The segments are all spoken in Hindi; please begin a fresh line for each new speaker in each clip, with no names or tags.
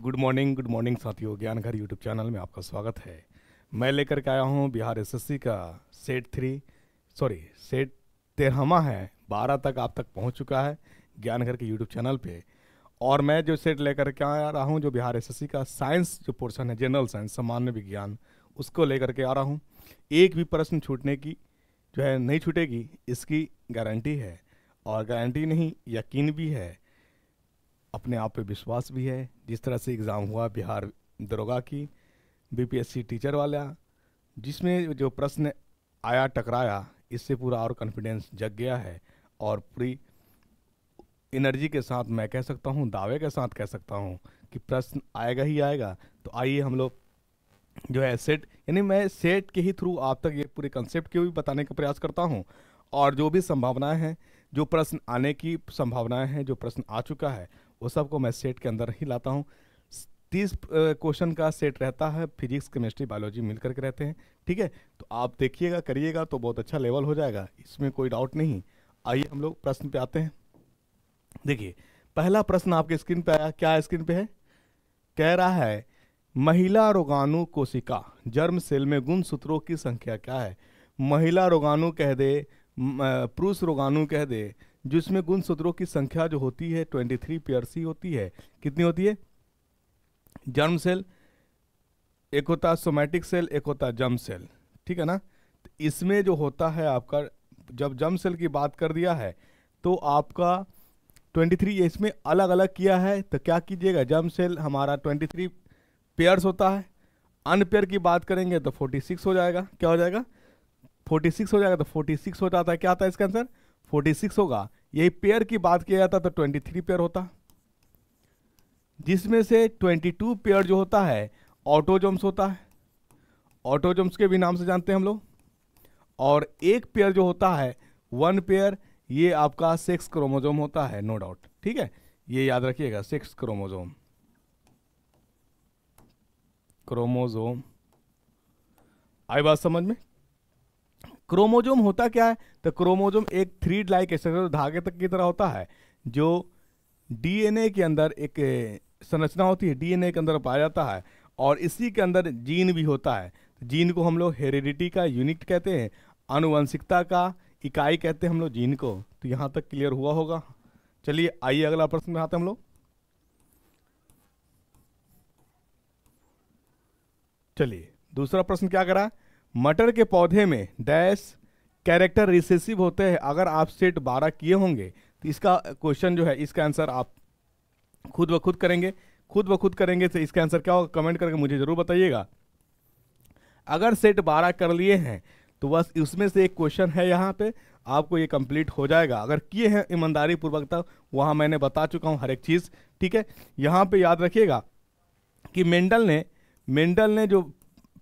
गुड मॉर्निंग साथियों। ज्ञान घर यूट्यूब चैनल में आपका स्वागत है। मैं लेकर के आया हूँ बिहार एसएससी का सेट 13वां है। 12 तक आप तक पहुँच चुका है ज्ञान घर के यूट्यूब चैनल पे। और मैं जो सेट लेकर के आ रहा हूँ, जो बिहार एसएससी का साइंस जो पोर्शन है, जनरल साइंस सामान्य विज्ञान, उसको लेकर के आ रहा हूँ। एक भी प्रश्न छूटने की जो है नहीं छूटेगी, इसकी गारंटी है। और गारंटी नहीं, यकीन भी है, अपने आप पे विश्वास भी है। जिस तरह से एग्ज़ाम हुआ बिहार दरोगा की, बीपीएससी टीचर वाला, जिसमें जो प्रश्न आया टकराया, इससे पूरा और कॉन्फिडेंस जग गया है। और पूरी एनर्जी के साथ मैं कह सकता हूँ, दावे के साथ कह सकता हूँ कि प्रश्न आएगा ही आएगा। तो आइए हम लोग जो है सेट, यानी मैं सेट के ही थ्रू आप तक ये पूरे कंसेप्ट के भी बताने का प्रयास करता हूँ। और जो भी संभावनाएं हैं, जो प्रश्न आने की संभावनाएं हैं, जो प्रश्न आ चुका है, वो सबको मैं सेट के अंदर ही लाता हूँ। 30 क्वेश्चन का सेट रहता है, फिजिक्स केमिस्ट्री बायोलॉजी मिल करके रहते हैं। ठीक है, तो आप देखिएगा, करिएगा तो बहुत अच्छा लेवल हो जाएगा, इसमें कोई डाउट नहीं। आइए हम लोग प्रश्न पे आते हैं। देखिए, पहला प्रश्न आपके स्क्रीन पे आया। क्या स्क्रीन पे है? कह रहा है महिला रोगाणु कोशिका जर्म सेल में गुणसूत्रों की संख्या क्या है। महिला रोगाणु कह दे, पुरुष रोगाणु कह दे, जिसमें गुणसूत्रों की संख्या जो होती है 23 पेयर्स ही होती है। कितनी होती है? जर्म सेल एक होता, सोमैटिक सेल एक होता, जर्म सेल। ठीक है ना? तो इसमें जो होता है आपका, जब जर्म सेल की बात कर दिया है तो आपका 23, इसमें अलग अलग किया है। तो क्या कीजिएगा, जर्म सेल हमारा 23 पेयर्स होता है। अनपेयर की बात करेंगे तो 46 हो जाएगा। क्या हो जाएगा? 46 हो जाएगा। तो 46 हो जाता है, क्या आता है इसका आंसर? 46 होगा। यही पेयर की बात किया जाता तो 23 पेयर होता, जिसमें से 22 पेयर जो होता है ऑटोजोम्स होता है। ऑटोजोम्स के भी नाम से जानते हैं हम लोग। और एक पेयर जो होता है, 1 पेयर, ये आपका सेक्स क्रोमोजोम होता है, नो डाउट। ठीक है, ये याद रखिएगा, सेक्स क्रोमोजोम। आई बात समझ में? क्रोमोजोम होता क्या है? तो क्रोमोजोम एक थ्रीड लाइक स्ट्रक्चर, धागे तक की तरह होता है, जो डीएनए के अंदर एक संरचना होती है, डीएनए के अंदर पाया जाता है। और इसी के अंदर जीन भी होता है। जीन को हम लोग हेरिडिटी का यूनिट कहते हैं, आनुवंशिकता का इकाई कहते हैं हम लोग जीन को। तो यहां तक क्लियर हुआ होगा। चलिए आइए अगला प्रश्न में आते हैं हम लोग। चलिए दूसरा प्रश्न क्या करा? मटर के पौधे में डैश कैरेक्टर रिसेसिव होते हैं। अगर आप सेट 12 किए होंगे तो इसका क्वेश्चन जो है, इसका आंसर आप खुद ब खुद करेंगे। तो इसका आंसर क्या होगा, कमेंट करके मुझे जरूर बताइएगा। अगर सेट 12 कर लिए हैं तो बस उसमें से एक क्वेश्चन है यहाँ पे, आपको ये कंप्लीट हो जाएगा। अगर किए हैं ईमानदारी पूर्वक, तब वहाँ मैंने बता चुका हूँ हर एक चीज़। ठीक है, यहाँ पे याद रखिएगा कि मेंडल ने जो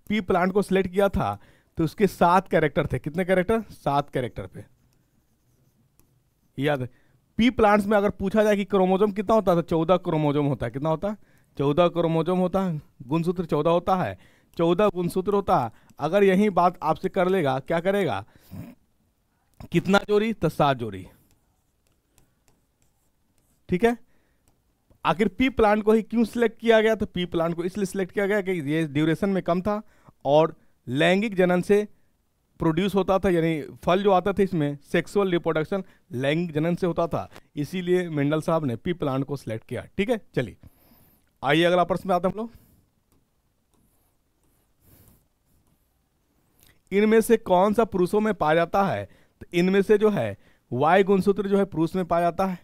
पी प्लांट को सिलेक्ट किया था, तो उसके 7 कैरेक्टर थे। कितने कैरेक्टर? 7 कैरेक्टर पे याद है। पी प्लांट्स में अगर पूछा जाए कि क्रोमोजोम कितना होता है, तो 14 क्रोमोजोम होता है। कितना होता है? 14 क्रोमोजोम होता है। गुणसूत्र 14 होता है, 14 गुणसूत्र होता है। अगर यही बात आपसे कर लेगा, क्या करेगा, कितना जोड़ी? तो 7 जोड़ी। ठीक है, आखिर पी प्लांट को ही क्यों सिलेक्ट किया गया? तो पी प्लांट को इसलिए सिलेक्ट किया गया कि ये ड्यूरेशन में कम था और लैंगिक जनन से प्रोड्यूस होता था, यानी फल जो आता था इसमें सेक्सुअल रिप्रोडक्शन लैंगिक जनन से होता था। इसीलिए मेंडल साहब ने पी प्लांट को सिलेक्ट किया। ठीक है, चलिए आइए अगला प्रश्न में आते हैं हम लोग। इनमें से कौन सा पुरुषों में पाया जाता है? तो इनमें से जो है वाई गुणसूत्र जो है पुरुष में पाया जाता है,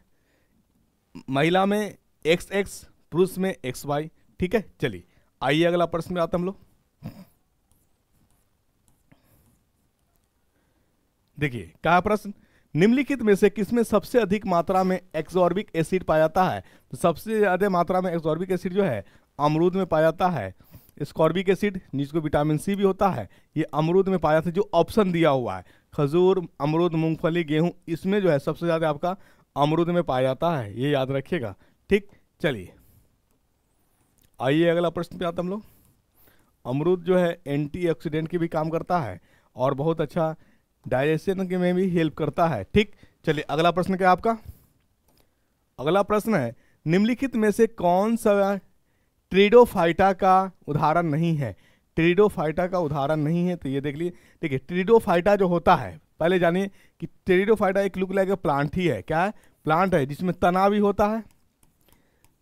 महिला में XX, पुरुष में XY। ठीक है, चलिए आइए अगला प्रश्न में आते हैं हम लोग। देखिए क्या प्रश्न, निम्नलिखित में से किसमें सबसे अधिक मात्रा में एक्सॉर्बिक एसिड पाया जाता है? तो सबसे ज्यादा मात्रा में एक्सॉर्बिक एसिड जो है अमरूद में पाया जाता है। स्कॉर्बिक एसिड, जिसको विटामिन सी भी होता है, ये अमरूद में पाया जाता है। जो ऑप्शन दिया हुआ है, खजूर, अमरूद, मूंगफली, गेहूं, इसमें जो है सबसे ज्यादा आपका अमरूद में पाया जाता है, ये याद रखिएगा। ठीक, चलिए आइए अगला प्रश्न पे आते हम लोग। अमरूद जो है एंटीऑक्सीडेंट की भी काम करता है और बहुत अच्छा डाइजेशन के में भी हेल्प करता है। ठीक, चलिए अगला प्रश्न क्या आपका? अगला प्रश्न है, निम्नलिखित में से कौन सा ट्रिडोफाइटा का उदाहरण नहीं है, ट्रिडोफाइटा का उदाहरण नहीं है। तो ये देख लीजिए, देखिए ट्रिडोफाइटा जो होता है, पहले जानिए कि ट्रिडोफाइटा एक लुक लाइक प्लांट ही है। क्या है? प्लांट है जिसमें तना भी होता है,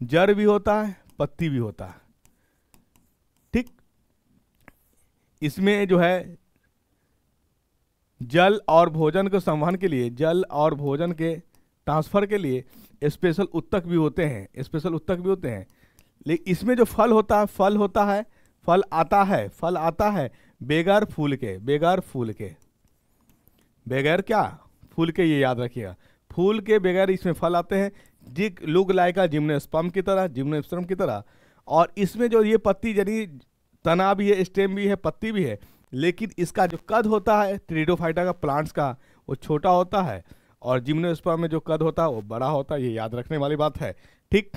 जड़ भी होता है, पत्ती भी होता है। ठीक, इसमें जो है जल और भोजन के संवहन के लिए, जल और भोजन के ट्रांसफर के लिए स्पेशल उत्तक भी होते हैं, स्पेशल उत्तक भी होते हैं। लेकिन इसमें जो फल होता है, फल आता है बेगर फूल के, बेगर फूल के, बगैर क्या? फूल के, ये याद रखिएगा, फूल के बगैर इसमें फल आते हैं, जिक लुक लाइका जिम्नोस्पर्म की तरह, जिम्नोस्पर्म की तरह। और इसमें जो ये पत्ती यानी तना भी है, स्टेम भी है, पत्ती भी है, लेकिन इसका जो कद होता है ट्रिडोफाइटा का, प्लांट्स का, वो छोटा होता है, और जिम्नोस्पर्म में जो कद होता है वो बड़ा होता है। ये याद रखने वाली बात है। ठीक,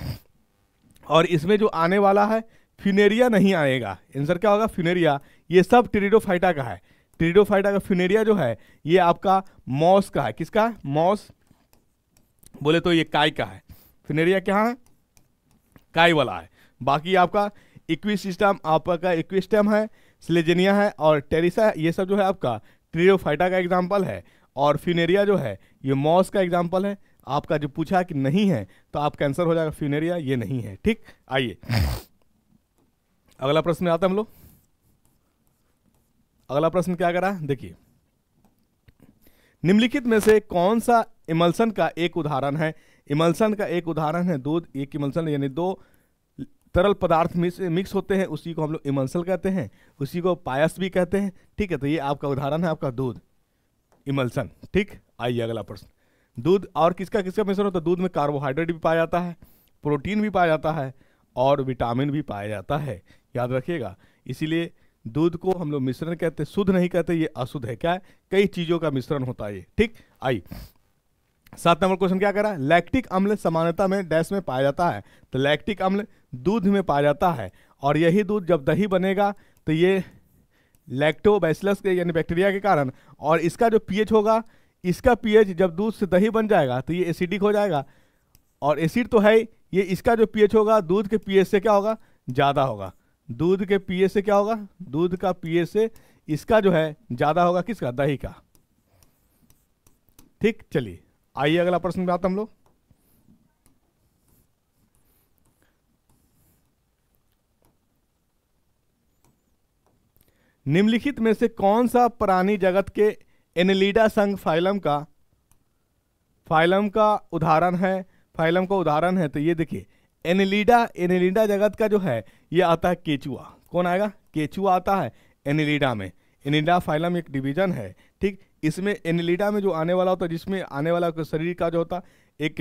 और इसमें जो आने वाला है फ्यूनेरिया नहीं आएगा। आंसर क्या होगा? फ्यूनेरिया। ये सब ट्रिडोफाइटा का है। ट्रिडोफाइटा का फ्यूनेरिया जो है ये आपका मॉस का है। किसका है? मॉस बोले तो ये काई का है। फ्यूनेरिया क्या है? काई वाला है। बाकी आपका इक्विसिस्टम, आपका इक्विस्टम है, स्लेजेनिया है और टेरिसा, ये सब जो है आपका ट्रिडोफाइटा का एग्जाम्पल है। और फ्यूनेरिया जो है ये मॉस का एग्जाम्पल है। आपका जो पूछा कि नहीं है तो आपका आंसर हो जाएगा फ्यूनेरिया, ये नहीं है। ठीक, आइए अगला प्रश्न में आते हैं हम लोग। अगला प्रश्न क्या करा? देखिए, निम्नलिखित में से कौन सा इमल्सन का एक उदाहरण है? इमल्सन का एक उदाहरण है दूध। एक इमल्सन यानी दो तरल पदार्थ मिक्स होते हैं, उसी को हम लोग इमल्सन कहते हैं, उसी को पायस भी कहते हैं। ठीक है, तो ये आपका उदाहरण है आपका दूध, इमल्सन। ठीक, आइए अगला प्रश्न। दूध और किसका किसका मिश्रण होता है? दूध में कार्बोहाइड्रेट भी पाया जाता है, प्रोटीन भी पाया जाता है और विटामिन भी पाया जाता है। याद रखिएगा, इसीलिए दूध को हम लोग मिश्रण कहते हैं, शुद्ध नहीं कहते, ये अशुद्ध है। क्या है? कई चीजों का मिश्रण होता है ये। ठीक, आइए 7 नंबर क्वेश्चन क्या करा? लैक्टिक अम्ल सामान्यता में डैश में पाया जाता है। तो लैक्टिक अम्ल दूध में पाया जाता है, और यही दूध जब दही बनेगा तो ये लैक्टोबैसिलस के यानी बैक्टीरिया के कारण, और इसका जो पीएच होगा, इसका पीएच जब दूध से दही बन जाएगा तो ये एसिडिक हो जाएगा, और एसिड तो है ये, इसका जो पीएच होगा दूध के पीएच से क्या होगा? ज्यादा होगा। दूध के पीएच से क्या होगा? दूध का पीएच से इसका जो है ज्यादा होगा। किसका? दही का। ठीक, चलिए आइए अगला प्रश्न पे आते हम लोग। निम्नलिखित में से कौन सा प्राणी जगत के एनेलिडा संघ फाइलम का उदाहरण है? फाइलम का उदाहरण है। तो ये देखिए, एनेलिडा जगत का जो है ये आता है केचुआ। कौन आएगा? केचुआ आता है एनेलिडा में। एनेलिडा फाइलम एक डिवीजन है। ठीक, इसमें एनेलिडा में जो आने वाला होता है, जिसमें आने वाला शरीर का जो होता एक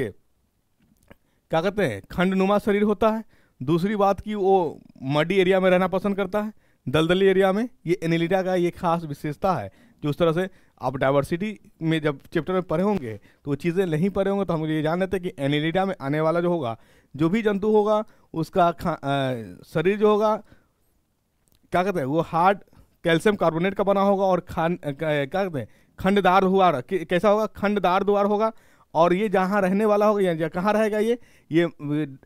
क्या कहते हैं, खंडनुमा शरीर होता है। दूसरी बात की वो मडी एरिया में रहना पसंद करता है, दलदली एरिया में। ये एनेलिडा का ये खास विशेषता है। जो उस तरह से आप डाइवर्सिटी में जब चैप्टर में पढ़े होंगे तो वो चीज़ें नहीं पढ़े होंगे, तो हम ये जान लेते हैं कि एनेलिडा में आने वाला जो होगा, जो भी जंतु होगा उसका शरीर जो होगा क्या कहते हैं, वो हार्ड कैल्शियम कार्बोनेट का बना होगा, और क्या कहते हैं, खंडदार द्वार। कैसा होगा? खंडदार द्वार होगा। और ये जहाँ रहने वाला होगा, या कहाँ रहेगा, ये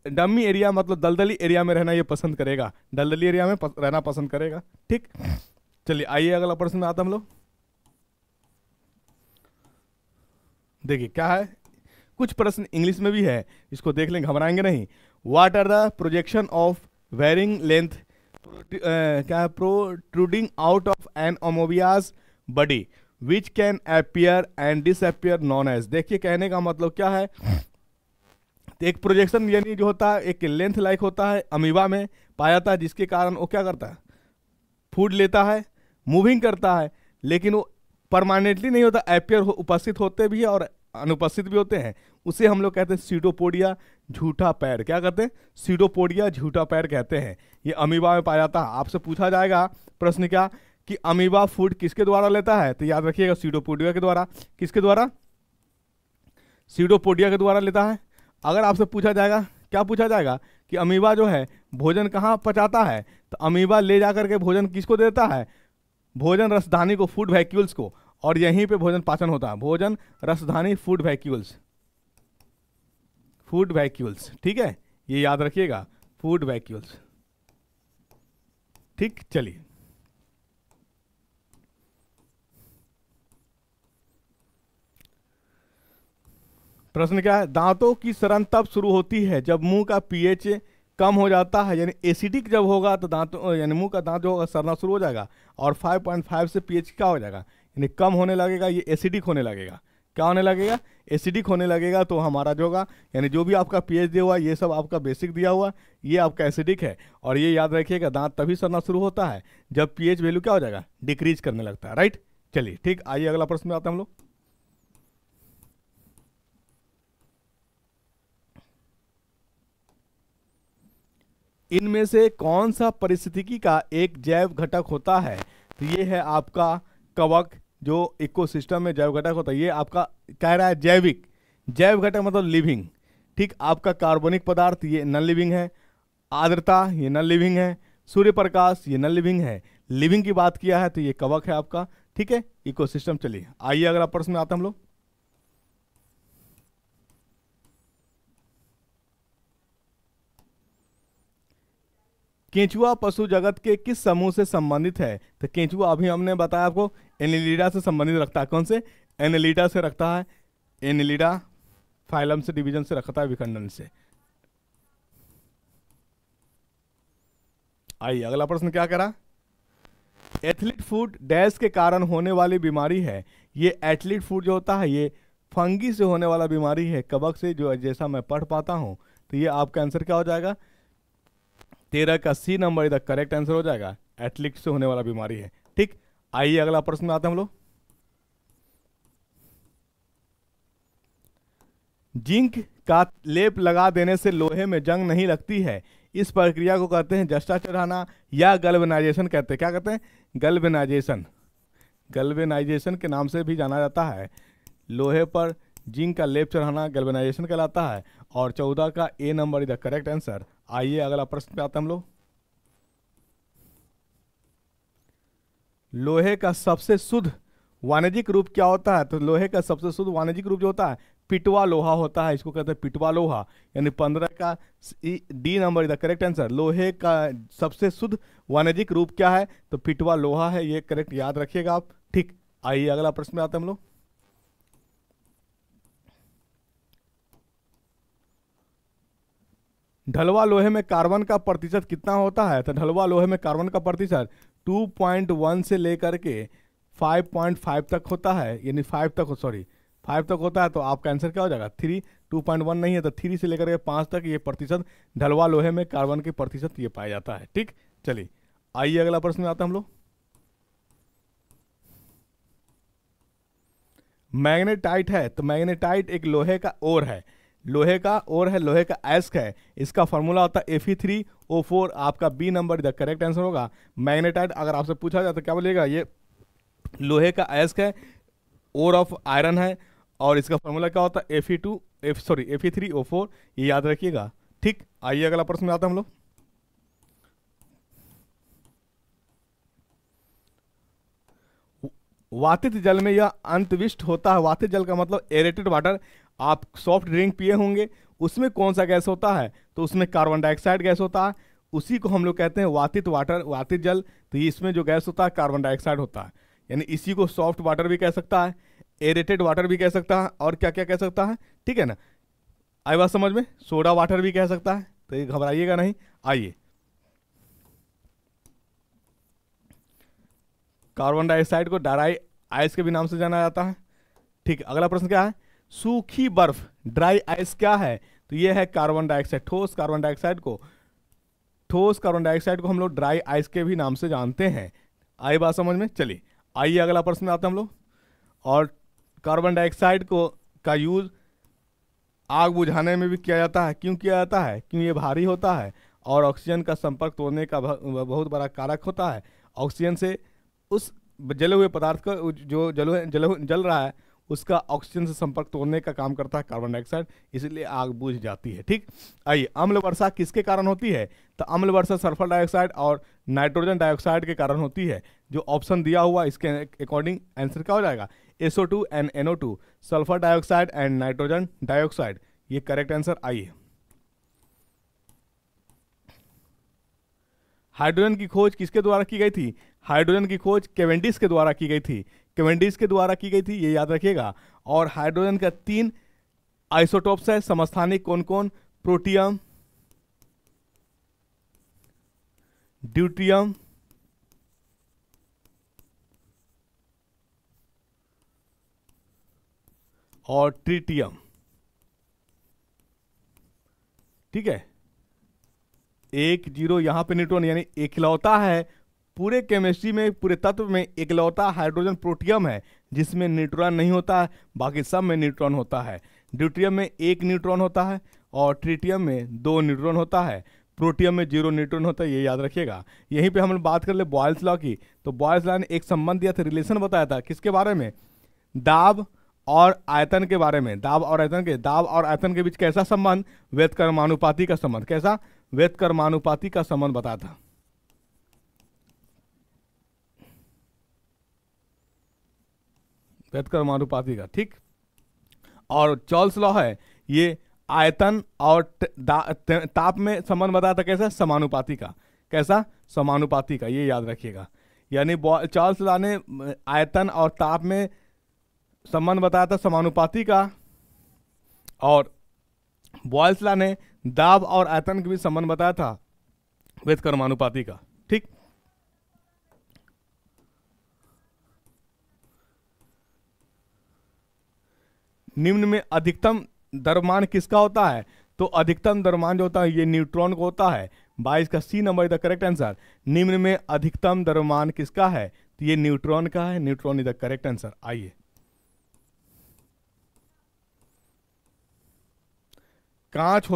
डमी एरिया, मतलब दलदली एरिया में रहना ये पसंद करेगा, दलदली एरिया में रहना पसंद करेगा। ठीक, चलिए आइए अगला प्रश्न में आते हम लोग। देखिए क्या है, कुछ प्रश्न इंग्लिश में भी है, इसको देख लें, घबराएंगे नहीं। What are the projection of varying length क्या protruding out of an amoeba's body which can appear and disappear known as. देखिए कहने का मतलब क्या है, एक प्रोजेक्शन यानी जो होता है एक लेंथ लाइक होता है, अमीबा में पाया जाता है, जिसके कारण वो क्या करता है, फूड लेता है, मूविंग करता है, लेकिन वो परमानेंटली नहीं होता, अपीयर उपस्थित होते भी है और अनुपस्थित भी होते हैं। उसे हम लोग कहते हैं सीडोपोडिया, झूठा पैर। क्या कहते हैं? सीडोपोडिया, झूठा पैर कहते हैं। ये अमीबा में पाया जाता है। आपसे पूछा जाएगा प्रश्न क्या कि अमीबा फूड किसके द्वारा लेता है, तो याद रखिएगा सीडोपोडिया के द्वारा। किसके द्वारा? सीडोपोडिया के द्वारा लेता है। अगर आपसे पूछा जाएगा, क्या पूछा जाएगा कि अमीबा जो है भोजन कहाँ पचाता है, तो अमीबा ले जाकर के भोजन किसको देता है? भोजन रसधानी को, फूड वैक्यूल्स को, और यहीं पे भोजन पाचन होता है। भोजन रसधानी फूड वैक्यूल्स, फूड वैक्यूल्स। ठीक है, ये याद रखिएगा, फूड वैक्यूल्स। ठीक, चलिए प्रश्न क्या है, दांतों की सड़न तब शुरू होती है जब मुंह का पीएच कम हो जाता है, यानी एसिडिक जब होगा तो दांतों यानी मुंह का दांत जो होगा सड़ना शुरू हो जाएगा, और 5.5 से पीएच क्या हो जाएगा, यानी कम होने लगेगा, ये एसिडिक होने लगेगा। क्या होने लगेगा, एसिडिक होने लगेगा। तो हमारा जो होगा यानी जो भी आपका पीएच दिया हुआ ये सब आपका बेसिक दिया हुआ, ये आपका एसिडिक है। और ये याद रखिएगा दांत तभी सड़ना शुरू होता है जब पीएच वैल्यू क्या हो जाएगा, डिक्रीज करने लगता है, राइट। चलिए ठीक, आइए अगला प्रश्न में आते हैं हम लोग। इनमें से कौन सा पारिस्थितिकी का एक जैव घटक होता है, तो ये है आपका कवक, जो इकोसिस्टम में जैव घटक होता है। ये आपका कह रहा है जैविक, जैव घटक मतलब लिविंग, ठीक। आपका कार्बनिक पदार्थ ये नॉन लिविंग है, आर्द्रता ये नॉन लिविंग है, सूर्य प्रकाश ये नॉन लिविंग है। लिविंग की बात किया है तो ये कवक है आपका, ठीक है, इकोसिस्टम। चलिए आइए अगला प्रश्न में आते हैं हम लोग। केंचुआ पशु जगत के किस समूह से संबंधित है, तो केंचुआ अभी हमने बताया आपको एनिलिडा से संबंधित रखता है। कौन से, एनिलिडा से रखता है, एनिलिडा फाइलम से डिवीजन से रखता है, विखंडन से। आइए अगला प्रश्न क्या करा, एथलीट फूड डैश के कारण होने वाली बीमारी है। ये एथलीट फूड जो होता है ये फंगी से होने वाला बीमारी है, कवक से, जो जैसा मैं पढ़ पाता हूं। तो ये आपका आंसर क्या हो जाएगा, 13 का सी नंबर इधर करेक्ट आंसर हो जाएगा, एथलीट से होने वाला बीमारी है, ठीक। आइए अगला प्रश्न में आते हैं हम लोग। जिंक का लेप लगा देने से लोहे में जंग नहीं लगती है, इस प्रक्रिया को कहते हैं जस्ता चढ़ाना या गल्वेनाइजेशन कहते हैं। क्या कहते हैं, गल्वेनाइजेशन, गल्वेनाइजेशन के नाम से भी जाना जाता है। लोहे पर जिंक का लेप चढ़ाना गल्वेनाइजेशन कहलाता है। और 14 का ए नंबर इधर करेक्ट आंसर। आइए अगला प्रश्न पे आते हैं हम लोग। लोहे का सबसे शुद्ध वाणिज्यिक रूप क्या होता है, तो लोहे का सबसे शुद्ध वाणिज्यिक रूप जो होता है पिटवा लोहा होता है, इसको कहते हैं पिटवा लोहा, यानी 15 का डी नंबर इधर करेक्ट आंसर। लोहे का सबसे शुद्ध वाणिज्यिक रूप क्या है, तो पिटवा लोहा है, ये करेक्ट याद रखिएगा आप, ठीक। आइए अगला प्रश्न में आते हैं हम लोग। ढलवा लोहे में कार्बन का प्रतिशत कितना होता है, तो ढलवा लोहे में कार्बन का प्रतिशत 2.1 से लेकर के 5.5 तक होता है, यानी 5 तक, सॉरी 5 तक होता है। तो आपका आंसर क्या हो जाएगा, 3। 2.1 नहीं है तो 3 से लेकर के 5 तक ये प्रतिशत ढलवा लोहे में कार्बन के प्रतिशत ये पाया जाता है, ठीक। चलिए आइए अगला प्रश्न में आते हैं हम लोग। मैग्नेटाइट है, तो मैग्नेटाइट एक लोहे का ओर है, लोहे का ओर है, लोहे का एस्क है। इसका फॉर्मूला होता है Fe3O4, आपका बी नंबर इधर करेक्ट आंसर होगा। मैग्नेटाइट अगर आपसे पूछा जाए तो क्या बोलिएगा, ये लोहे का एस्क है, ओर ऑफ आयरन है, और इसका फॉर्मूला क्या होता है Fe3O4, ये याद रखिएगा, ठीक। आइए अगला प्रश्न में आता हम लोग। वातित जल में यह अंतविष्ट होता है, वातित जल का मतलब एरेटेड वाटर। आप सॉफ्ट ड्रिंक पिए होंगे, उसमें कौन सा गैस होता है, तो उसमें कार्बन डाइऑक्साइड गैस होता है, उसी को हम लोग कहते हैं वातित वाटर, वातित जल। तो इसमें जो गैस होता है कार्बन डाइऑक्साइड होता है, यानी इसी को सॉफ्ट वाटर भी कह सकता है, एरेटेड वाटर भी कह सकता है, और क्या क्या कह सकता है, ठीक है ना। आई बात समझ में, सोडा वाटर भी कह सकता है, तो ये घबराइएगा नहीं। आइए, कार्बन डाइऑक्साइड को ड्राई आइस के भी नाम से जाना जाता है, ठीक। अगला प्रश्न क्या है, सूखी बर्फ ड्राई आइस क्या है, तो ये है कार्बन डाइऑक्साइड। ठोस कार्बन डाइऑक्साइड को हम लोग ड्राई आइस के भी नाम से जानते हैं। आई बात समझ में, चलिए आइए अगला प्रश्न में आते हैं हम लोग। और कार्बन डाइऑक्साइड को का यूज आग बुझाने में भी किया जाता है। क्यों किया जाता है, क्यों, ये भारी होता है और ऑक्सीजन का संपर्क तोड़ने का बहुत बड़ा कारक होता है। ऑक्सीजन से उस जले हुए पदार्थ का जो जल रहा है उसका ऑक्सीजन से संपर्क तोड़ने का काम करता है कार्बन डाइऑक्साइड, इसलिए आग बुझ जाती है, ठीक। आइए, अम्ल वर्षा किसके कारण होती है, तो अम्ल वर्षा सल्फर डाइऑक्साइड और नाइट्रोजन डाइऑक्साइड के कारण होती है। जो ऑप्शन दिया हुआ इसके अकॉर्डिंग आंसर क्या हो जाएगा, SO2 and NO2, sulphur dioxide and nitrogen dioxide, ये करेक्ट आंसर। आइए, हाइड्रोजन की खोज किसके द्वारा की गई थी? हाइड्रोजन की खोज कैवेंडिश के द्वारा की गई थी, कैवेंडिश के द्वारा की गई थी, ये याद रखिएगा। और हाइड्रोजन का 3 आइसोटोप्स है समस्थानिक, कौन कौन? प्रोटियम, ड्यूटियम और ट्रिटियम। ठीक है, 1 0 यहां पे न्यूट्रॉन, यानी इकलौता है पूरे केमिस्ट्री में, पूरे तत्व में इकलौता हाइड्रोजन प्रोटियम है जिसमें न्यूट्रॉन नहीं होता है, बाकी सब में न्यूट्रॉन होता है। ड्यूटियम में 1 न्यूट्रॉन होता है और ट्रिटियम में 2 न्यूट्रॉन होता है, प्रोटियम में 0 न्यूट्रॉन होता है, ये याद रखिएगा। यहीं पे हम बात कर ले बॉयल्स लॉ की, तो बॉयल्स लॉ ने एक संबंध दिया था, रिलेशन बताया था, किसके बारे में? दाब और आयतन के बारे में। दाब और आयतन के बीच कैसा संबंध? व्यतकर्मानुपाती का संबंध। कैसा? व्यतकर्मानुपाती का संबंध बताया था। व्यतकर्मानुपाती का, ठीक। और चार्ल्स लॉ है, ये आयतन और ताप में संबंध बताया था, कैसा? समानुपाती का। कैसा? समानुपाती का, ये याद रखिएगा। यानी चार्ल्स लॉ ने आयतन और ताप में संबंध बताया था समानुपाती का, और बॉयल्स लॉ ने दाब और आयतन के बीच संबंध बताया था व्यतकर्मानुपाती का, ठीक। निम्न में अधिकतम द्रव्यमान किसका होता है? तो अधिकतम द्रव्यमान जो होता है ये न्यूट्रॉन को होता है। 22 का C number is the correct answer. निम्न में अधिकतम द्रव्यमान किसका है? तो ये न्यूट्रॉन का है, neutron is the correct answer. आइए, कांच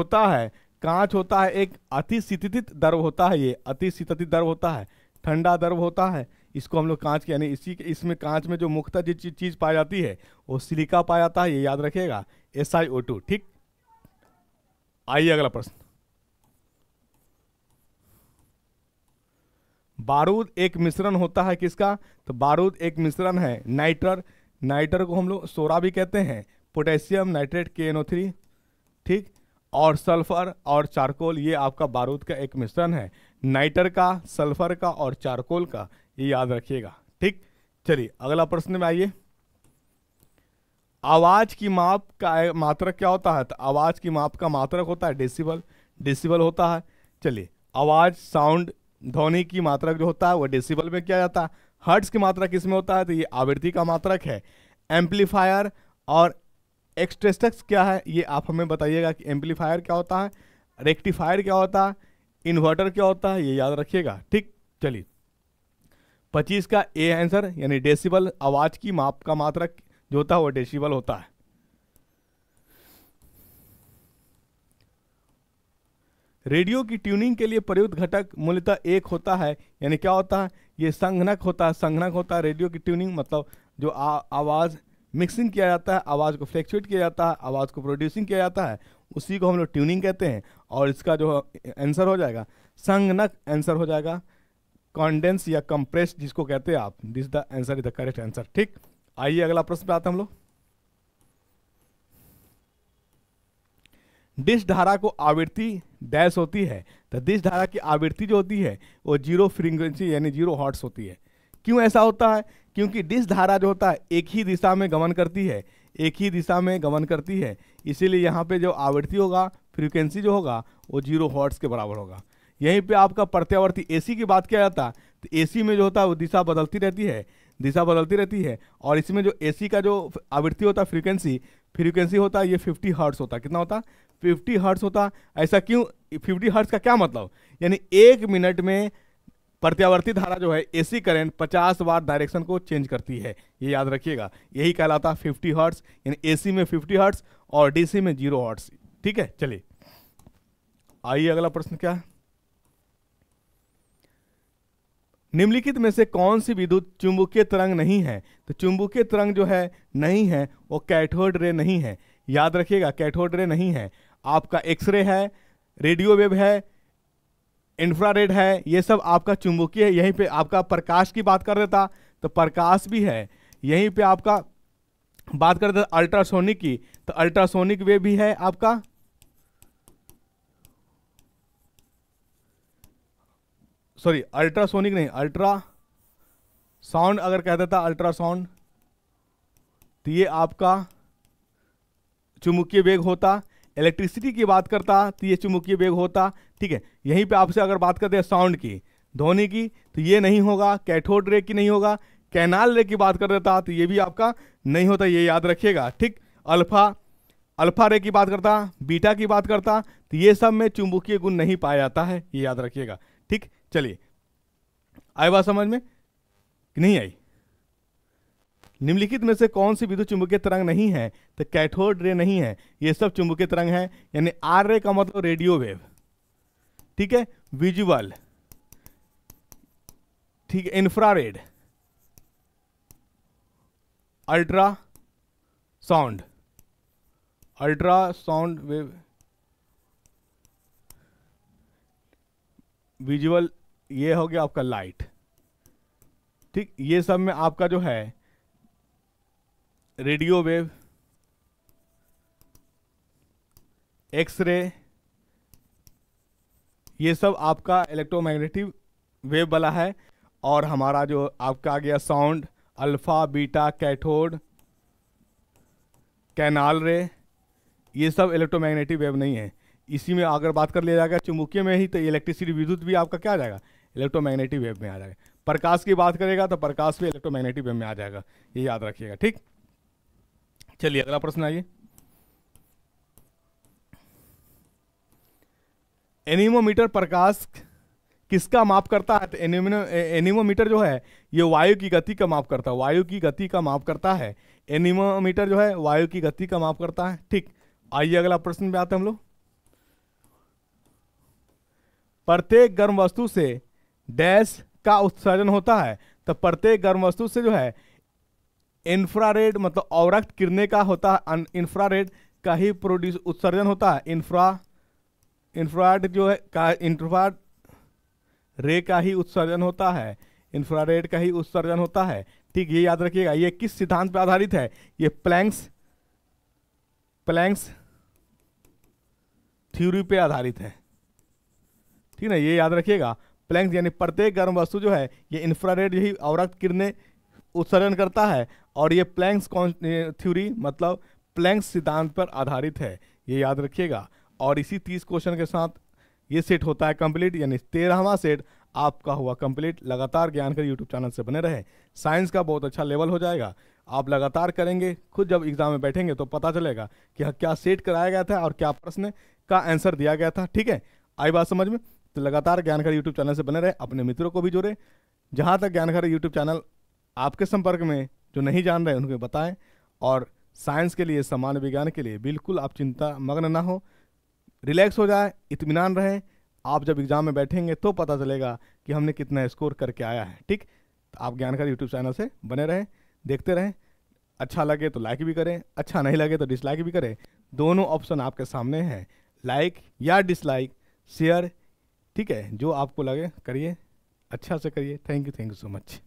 होता है एक अतिशीतित द्रव होता है, ये अतिशीतित द्रव होता है, ठंडा द्रव होता है, इसको हम लोग कांच के, यानी इसमें कांच में जो मुख्यतः जो चीज पाई जाती है वो सिलिका पाया जाता है, ये याद रखिएगा, SiO2, ठीक। आइए अगला प्रश्न। बारूद एक मिश्रण होता है किसका? तो बारूद एक मिश्रण है नाइटर को हम लोग सोरा भी कहते हैं, पोटेशियम नाइट्रेट KNO3, ठीक, और सल्फर और चारकोल, ये आपका बारूद का एक मिश्रण है, नाइटर का, सल्फर का और चारकोल का, ये याद रखिएगा, ठीक। चलिए अगला प्रश्न में आइए। आवाज की माप का मात्रक क्या होता है? तो आवाज की माप का मात्रक होता है डेसिबल होता है। चलिए, आवाज साउंड ध्वनि की मात्रक जो होता है वो डेसिबल में किया जाता है। हर्ट्ज की मात्रक किसमें होता है? तो ये आवृत्ति का मात्रक है। एम्पलीफायर और एक्सटेस्टक्स क्या है ये आप हमें बताइएगा कि एम्पलीफायर क्या होता है, रेक्टिफायर क्या होता है, इन्वर्टर क्या होता है, ये याद रखिएगा, ठीक। चलिए 25 का ए आंसर, यानी डेसिबल, आवाज की माप का मात्रक जो होता है वो डेसिबल होता है। रेडियो की ट्यूनिंग के लिए प्रयुक्त घटक मूलतः एक होता है, यानी क्या होता है? ये संघनक होता है। रेडियो की ट्यूनिंग मतलब जो आवाज मिक्सिंग किया जाता है, आवाज को फ्लैक्चुएट किया जाता है, आवाज को प्रोड्यूसिंग किया जाता है, उसी को हम लोग ट्यूनिंग कहते हैं। और इसका जो आंसर हो जाएगा संघनक आंसर हो जाएगा, कॉन्डेंस या कंप्रेस जिसको कहते हैं आप, this the answer is the correct answer, ठीक। आइए अगला प्रश्न पे आते हैं हम लोग। डिश धारा को आवृत्ति डैश होती है, तो डिश धारा की आवृत्ति जो होती है वो 0 फ्रीक्वेंसी यानी 0 हर्ट्ज होती है। क्यों ऐसा होता है? क्योंकि डिश धारा जो होता है एक ही दिशा में गमन करती है, इसीलिए यहाँ पे जो आवृत्ति होगा, फ्रीक्वेंसी जो होगा वो 0 हर्ट्ज के बराबर होगा। यहीं पे आपका प्रत्यावर्ती एसी की बात किया जाता है, तो एसी में जो होता है वो दिशा बदलती रहती है, और इसमें जो एसी का जो आवृत्ति होता है, फ्रीक्वेंसी होता है, ये 50 हर्ट्ज होता है। कितना होता है? 50 हर्ट्ज होता है। ऐसा क्यों? 50 हर्ट्ज का क्या मतलब? यानी 1 मिनट में प्रत्यावर्ती धारा जो है एसी करंट 50 बार डायरेक्शन को चेंज करती है, ये याद रखिएगा। यही कहलाता है 50 हर्ट्ज, यानी एसी में 50 हर्ट्ज और डीसी में 0 हर्ट्ज, ठीक है। चलिए आइए अगला प्रश्न क्या है। निम्नलिखित में से कौन सी विद्युत चुंबकीय तरंग नहीं है? तो चुंबकीय तरंग जो है नहीं है वो कैथोड रे नहीं है, याद रखिएगा, कैथोड रे नहीं है। आपका एक्सरे है, रेडियो वेव है, इंफ्रारेड है, ये सब आपका चुंबकीय है। यहीं पे आपका प्रकाश की बात कर देता तो प्रकाश भी है। यहीं पे आपका बात कर देता अल्ट्रासोनिक की, तो अल्ट्रासोनिक वेव भी है आपका। सॉरी अल्ट्रासोनिक नहीं, अल्ट्रा साउंड अगर कह देता अल्ट्रासाउंड तो ये आपका चुंबकीय वेग होता। इलेक्ट्रिसिटी की बात करता तो ये चुंबकीय वेग होता। ठीक है, यहीं पे आपसे अगर बात करते हैं साउंड की, ध्वनि की, तो ये नहीं होगा। कैथोड रे की नहीं होगा। कैनाल रे की बात कर देता तो ये भी आपका नहीं होता, ये याद रखिएगा। ठीक, अल्फा रे की बात करता, बीटा की बात करता तो ये सब में चुंबकीय गुण नहीं पाया जाता है, ये याद रखिएगा। ठीक, चलिए आई बात समझ में कि नहीं आई? निम्नलिखित में से कौन सी विद्युत चुंबकीय तरंग नहीं है? तो कैथोड रे नहीं है, ये सब चुंबकीय तरंग है। यानी आर रे का मतलब रेडियो वेव, ठीक है, विजुअल, ठीक है, infrared, ultra sound, ultrasound wave, visual, ये हो गया आपका लाइट। ठीक, ये सब में आपका जो है रेडियो वेव, एक्सरे, ये सब आपका इलेक्ट्रोमैग्नेटिक वेव वाला है। और हमारा जो आपका आ गया sound, alpha, beta, cathode, canal रे, ये सब इलेक्ट्रोमैग्नेटिक वेव नहीं है। इसी में अगर बात कर लिया जाएगा चुंबकीय में ही, तो इलेक्ट्रिसिटी विद्युत भी आपका क्या आ जाएगा? इलेक्ट्रोमैग्नेटिक वेव में आ जाएगा। प्रकाश की बात करेगा तो प्रकाश भी इलेक्ट्रोमैग्नेटिक वेव में आ जाएगा, ये याद रखिएगा। ठीक, चलिए अगला प्रश्न आइए। एनीमोमीटर प्रकाश किसका माप करता है? तो एनीमोमीटर जो है ये वायु की गति का माप करता है, वायु की गति का माप करता है। एनीमोमीटर जो है वायु की गति का माप करता है। ठीक, आइए अगला प्रश्न पे आते हैं हम लोग। प्रत्येक गर्म वस्तु से डैश का उत्सर्जन होता है। तो प्रत्येक गर्म वस्तु से जो है इंफ्रारेड मतलब अवरक्त किरणें का होता है, इंफ्रारेड का ही प्रोड्यूस उत्सर्जन होता है। इंफ्रारेड जो है का इंफ्रारेड रे का ही उत्सर्जन होता है, इंफ्रारेड का ही उत्सर्जन होता है। ठीक, ये याद रखिएगा। ये किस सिद्धांत पर आधारित है? ये प्लैंक्स थ्योरी पे आधारित है। ठीक ना, ये याद रखिएगा। प्लैंक्स यानी प्रत्येक गर्म वस्तु जो है ये इंफ्रारेड यही अवरक्त किरणें उत्सर्जन करता है। और ये प्लैंक्स थ्योरी मतलब प्लैंक्स सिद्धांत पर आधारित है, ये याद रखिएगा। और इसी 30 क्वेश्चन के साथ ये सेट होता है कंप्लीट, यानी 13वां सेट आपका हुआ कंप्लीट। लगातार ज्ञानकर यूट्यूब चैनल से बने रहे, साइंस का बहुत अच्छा लेवल हो जाएगा। आप लगातार करेंगे, खुद जब एग्जाम में बैठेंगे तो पता चलेगा कि क्या सेट कराया गया था और क्या प्रश्न का आंसर दिया गया था। ठीक है, आई बात समझ में? तो लगातार ज्ञानकर यूट्यूब चैनल से बने रहे, अपने मित्रों को भी जोड़े। जहाँ तक ज्ञानकर यूट्यूब चैनल आपके संपर्क में जो नहीं जान रहे उनको बताएं। और साइंस के लिए, सामान्य विज्ञान के लिए बिल्कुल आप चिंता मग्न ना हो, रिलैक्स हो जाए, इत्मीनान रहें। आप जब एग्जाम में बैठेंगे तो पता चलेगा कि हमने कितना स्कोर करके आया है। ठीक, तो आप ज्ञानकर यूट्यूब चैनल से बने रहें, देखते रहें। अच्छा लगे तो लाइक भी करें, अच्छा नहीं लगे तो डिसलाइक भी करें। दोनों ऑप्शन आपके सामने हैं, लाइक या डिसलाइक, शेयर। ठीक है, जो आपको लगे करिए, अच्छा से करिए। Thank you so much.